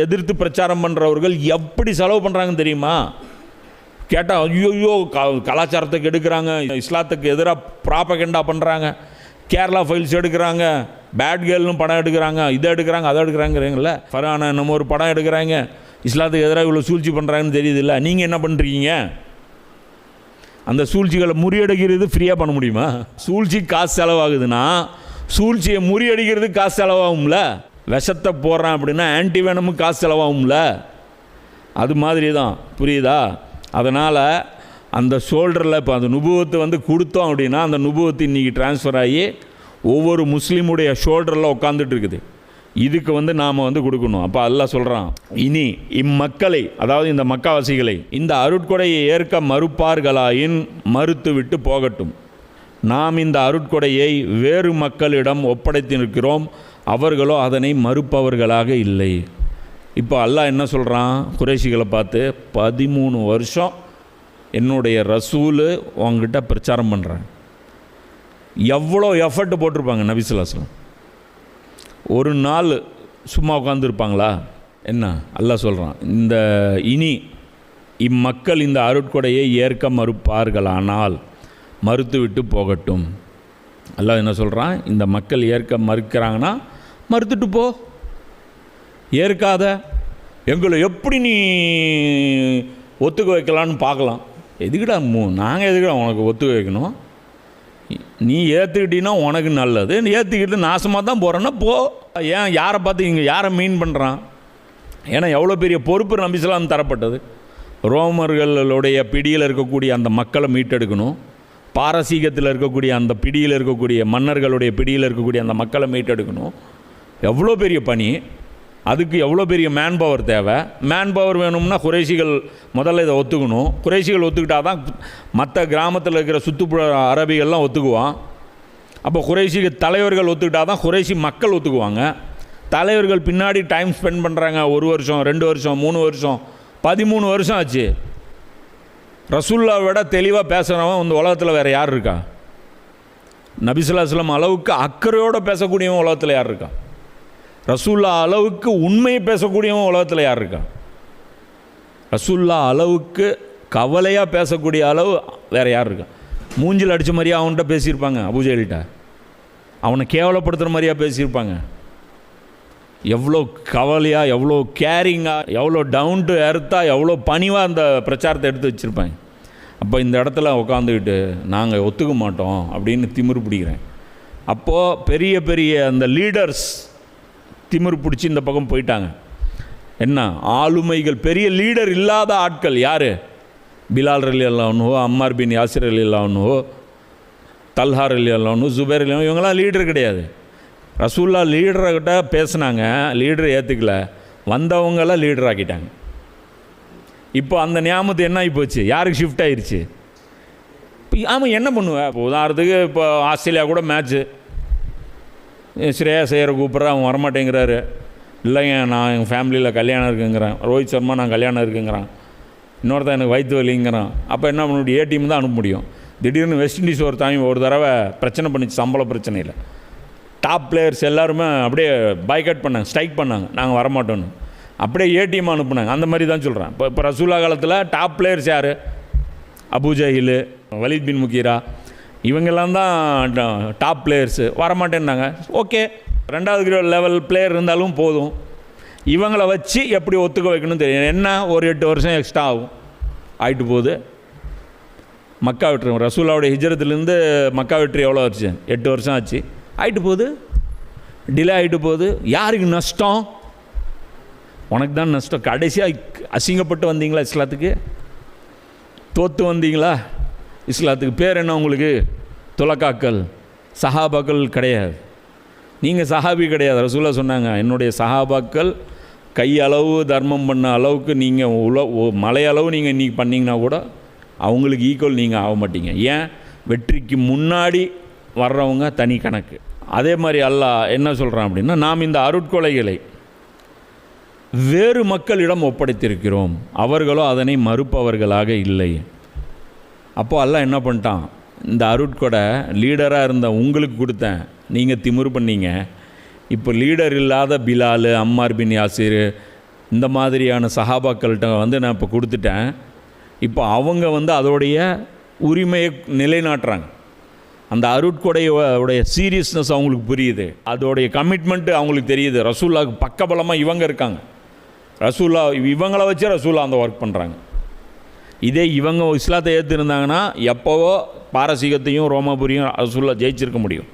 எதிர்த்து பிரச்சாரம் பண்ணுறவர்கள் எப்படி செலவு பண்ணுறாங்கன்னு தெரியுமா? கேட்டால் ஐயோ கலாச்சாரத்துக்கு எடுக்கிறாங்க, இஸ்லாத்துக்கு எதிராக ப்ராபகண்டா பண்ணுறாங்க, கேரளா ஃபைல்ஸ் எடுக்கிறாங்க, பேட் கேர்ள்னு படம் எடுக்கிறாங்க, இதை எடுக்கிறாங்க, அதை எடுக்கிறாங்கிறீங்கள. ஃபரானா நம்ம ஒரு படம் எடுக்கிறாங்க, இஸ்லாத்துக்கு எதிராக இவ்வளோ சூழ்ச்சி பண்ணுறாங்கன்னு தெரியுது இல்லை? நீங்கள் என்ன பண்ணுறீங்க? அந்த சூழ்ச்சிகளை முறியடிக்கிறது ஃப்ரீயாக பண்ண முடியுமா? சூழ்ச்சி காசு செலவாகுதுன்னா சூழ்ச்சியை முறியடிக்கிறது காசு செலவாகும்ல. விஷத்தை போடுறான் அப்படின்னா ஆன்டிவேனமும் காசு செலவாகும்ல. அது மாதிரி தான், புரியுதா? அதனால் அந்த ஷோல்டரில் இப்போ அந்த நுபுவத்தை கொடுத்தோம் அப்படின்னா அந்த நுபுவத்து இன்றைக்கி ட்ரான்ஸ்ஃபர் ஆகி ஒவ்வொரு முஸ்லீமுடைய ஷோல்டரில் உட்காந்துட்டு இருக்குது. இதுக்கு நாம் கொடுக்கணும். அப்போ அல்லாஹ் சொல்கிறான், இனி இம்மக்களை, அதாவது இந்த மக்காவாசிகளை, இந்த அருட்கொடையை ஏற்க மறுப்பார்களாயின் மறுத்து விட்டு போகட்டும். நாம் இந்த அருட்கொடையை வேறு மக்களிடம் ஒப்படைத்து நிற்கிறோம், அவர்களோ அதனை மறுப்பவர்களாக இல்லை. இப்போ அல்லாஹ் என்ன சொல்கிறான் குறைஷிகளை பார்த்து, 13 வருஷம் என்னுடைய ரசூலு உங்ககிட்ட பிரச்சாரம் பண்ணுறேன். எவ்வளோ எஃபர்ட் போட்டிருப்பாங்க நபி ஸல்லல்லாஹு அலைஹி வஸல்லம். ஒரு நாள் சும்மா உட்காந்துருப்பாங்களா என்ன? அல்லாஹ் சொல்கிறான், இந்த இனி இம்மக்கள் இந்த அருட்கொடையை ஏற்க மறுப்பார்களானால் மறுத்து விட்டு போகட்டும். அல்லாஹ் என்ன சொல்கிறான், இந்த மக்கள் ஏற்க மறுக்கிறாங்கன்னா மறுத்துட்டு போ. ஏற்காத எங்களை எப்படி நீ ஒத்துக்க வைக்கலான்னு பார்க்கலாம். எதுக்குடா நாங்கள் எதுக்குடா உனக்கு ஒத்துக்க வைக்கணும்? நீ ஏற்றுக்கிட்டீன்னா உனக்கு நல்லது, ஏற்றுக்கிட்டு நாசமாக தான் போகிறேன்னா போ. ஏன் யாரை பார்த்து இங்கே யாரை மீன் பண்ணுறான்? ஏன்னா எவ்வளோ பெரிய பொறுப்பு நபி ஸல்லல்லாஹு அலைஹி வஸல்லம் தரப்பட்டது. ரோமர்களுடைய பிடியில் இருக்கக்கூடிய அந்த மக்களை மீட்டெடுக்கணும். பாரசீகத்தில் இருக்கக்கூடிய அந்த பிடியில் இருக்கக்கூடிய மன்னர்களுடைய பிடியில் இருக்கக்கூடிய அந்த மக்களை மீட்டெடுக்கணும். எவ்வளோ பெரிய பணி, அதுக்கு எவ்வளோ பெரிய மேன் பவர் தேவை. மேன் பவர் வேணும்னா குறைஷிகள் முதல்ல இதை ஒத்துக்கணும். குறைஷிகள் ஒத்துக்கிட்டால் தான் மற்ற கிராமத்தில் இருக்கிற சுற்றுப்புற அரபிகள்லாம் ஒத்துக்குவான். அப்போ குறைஷிக தலைவர்கள் ஒத்துக்கிட்டால் தான் குறைஷி மக்கள் ஒத்துக்குவாங்க. தலைவர்கள் பின்னாடி டைம் ஸ்பெண்ட் பண்ணுறாங்க. 1 வருஷம் 2 வருஷம் 3 வருஷம் 13 வருஷம் ஆச்சு. ரசூல்லா விட தெளிவாக பேசுகிறவன் இந்த உலகத்தில் வேறு யார் இருக்கா? நபி ஸல்லல்லாஹு அலைஹி வஸல்லம் அளவுக்கு அக்கறையோடு பேசக்கூடியவன் உலகத்தில் யார் இருக்கா? ரசூல்லா அளவுக்கு உண்மையை பேசக்கூடியவன் உலகத்தில் யார் இருக்கா? ரசூல்லா அளவுக்கு கவலையாக பேசக்கூடிய அளவு வேறு யார் இருக்கா? மூஞ்சில் அடித்த மாதிரியா அவன்கிட்ட பேசியிருப்பாங்க அபூஜஹல்கிட்ட? அவனை கேவலப்படுத்துகிற மாதிரியா பேசியிருப்பாங்க? எவ்வளோ கவலையாக, எவ்வளோ கேரிங்காக, எவ்வளோ டவுன் டு எர்த்தாக, எவ்வளோ பணிவாக அந்த பிரச்சாரத்தை எடுத்து வச்சுருப்பாங்க. அப்போ இந்த இடத்துல உட்காந்துக்கிட்டு நாங்கள் ஒத்துக்க மாட்டோம் அப்படின்னு திமிரு பிடிக்கிறேன். அப்போது பெரிய பெரிய அந்த லீடர்ஸ் திமிரு பிடிச்சி இந்த பக்கம் போயிட்டாங்க. என்ன ஆளுமைகள், பெரிய லீடர் இல்லாத ஆட்கள் யார்? பிலால் ரலியல்லாஹு அன்ஹு, அம்மார் பின் யாசிர் ரலியல்லாஹு அன்ஹு, தல்ஹா ரலியல்லாஹு அன்ஹு, ஜுபைர் ரலியல்லாஹு, இவங்களாம் லீடர் கிடையாது. ரசூல்லா லீடர்கிட்ட பேசுனாங்க, லீடரை ஏற்றுக்கல, வந்தவங்களாம் லீடர் ஆக்கிட்டாங்க. இப்போ அந்த நியாமத்து என்ன ஆகி போச்சு? யாருக்கு ஷிஃப்ட் ஆயிடுச்சு? இப்போ ஆமாம் என்ன பண்ணுவேன்? இப்போ உதாரணத்துக்கு இப்போ ஆஸ்திரேலியா கூட மேட்ச்சு, ஸ்ரேயா செய்கிற கூப்பிட்ற, அவன் வரமாட்டேங்கிறாரு. இல்லைங்க நான் எங்கள் ஃபேமிலியில் கல்யாணம் இருக்குங்கிறேன். ரோஹித் சர்மா நான் கல்யாணம் இருக்குங்கிறான். இன்னொருத்தான் எனக்கு வயிற்று வலிங்கிறான். அப்போ என்ன பண்ண முடியும்? டீம் தான் அனுப்ப முடியும். திடீர்னு வெஸ்ட் இண்டீஸ் ஒரு தடவை பிரச்சனை பண்ணிச்சு, சம்பள பிரச்சனையில். டாப் பிளேயர்ஸ் எல்லாருமே அப்படியே பாய்காட் பண்ணாங்க, ஸ்ட்ரைக் பண்ணாங்க, நாங்கள் வரமாட்டோன்னு. அப்படியே டீம் அனுப்புனாங்க. அந்த மாதிரி தான் சொல்கிறேன். இப்போ ரசூலா காலத்தில் டாப் பிளேயர்ஸ் யார்? அபூஜஹில், வலீத் பின் முகீரா, இவங்கெல்லாம் தான் டாப் பிளேயர்ஸு. வரமாட்டேன்னாங்க. ஓகே, 2வது லெவல் பிளேயர் இருந்தாலும் போதும். இவங்களை வச்சு எப்படி ஒத்துக்க வைக்கணும் தெரியும். என்ன ஒரு 8 வருஷம் எக்ஸ்ட்ரா ஆகும். ஆகிட்டு போகுது. மக்கா வெற்றி, ரசூலாவுடைய ஹிஜ்ரத்துலேருந்து மக்கா வெற்றி எவ்வளோ ஆச்சு? 8 வருஷம் ஆச்சு. ஆகிட்டு போகுது, டிலே ஆகிட்டு போகுது. யாருக்கு நஷ்டம்? உனக்கு தான் நஷ்டம். கடைசியாக அசிங்கப்பட்டு வந்தீங்களா இஸ்லாத்துக்கு? தோற்று வந்தீங்களா இஸ்லாத்துக்கு? பேர் என்ன உங்களுக்கு? துலக்காக்கள், சஹாபாக்கள் கிடையாது. நீங்கள் சஹாபி கிடையாது. ரசூலா சொன்னாங்க, என்னுடைய சஹாபாக்கள் கையளவு தர்மம் பண்ண அளவுக்கு நீங்கள் மலையளவு நீங்கள் இன்றைக்கி பண்ணிங்கன்னா கூட அவங்களுக்கு ஈக்குவல் நீங்கள் ஆக மாட்டீங்க. ஏன்? வெற்றிக்கு முன்னாடி வர்றவங்க தனி கணக்கு. அதே மாதிரி அல்லாஹ் என்ன சொல்கிறான் அப்படின்னா, நாம் இந்த அருட்கொலைகளை வேறு மக்களிடம் ஒப்படைத்திருக்கிறோம், அவர்களோ அதனை மறுப்பவர்களாக இல்லை. அப்போது அல்லாஹ் என்ன பண்ணிட்டான்? இந்த அருட்கொடை லீடராக இருந்த உங்களுக்கு கொடுத்தேன், நீங்கள் திமிரு பண்ணீங்க. இப்போ லீடர் இல்லாத பிலால், அம்மார் பின் யாசிர், இந்த மாதிரியான சஹாபாக்கள்கிட்ட வந்து நான் இப்போ கொடுத்துட்டேன். இப்போ அவங்க வந்து அதோடைய உரிமையை நிலைநாட்டுறாங்க. அந்த அருட்கொடையோடைய சீரியஸ்னஸ் அவங்களுக்கு புரியுது, அதோடைய கமிட்மெண்ட்டு அவங்களுக்கு தெரியுது. ரசூல்லாவுக்கு பக்கபலமாக இவங்க இருக்காங்க. ரசூல்லா இவங்கள வச்சு ரசூல்லா அந்த ஒர்க் பண்ணுறாங்க. இதே இவங்க இஸ்லாத்தை ஏற்றுருந்தாங்கன்னா எப்போவோ பாரசீகத்தையும் ரோமாபுரியும் ரசூல்லா ஜெயிச்சிருக்க முடியும்.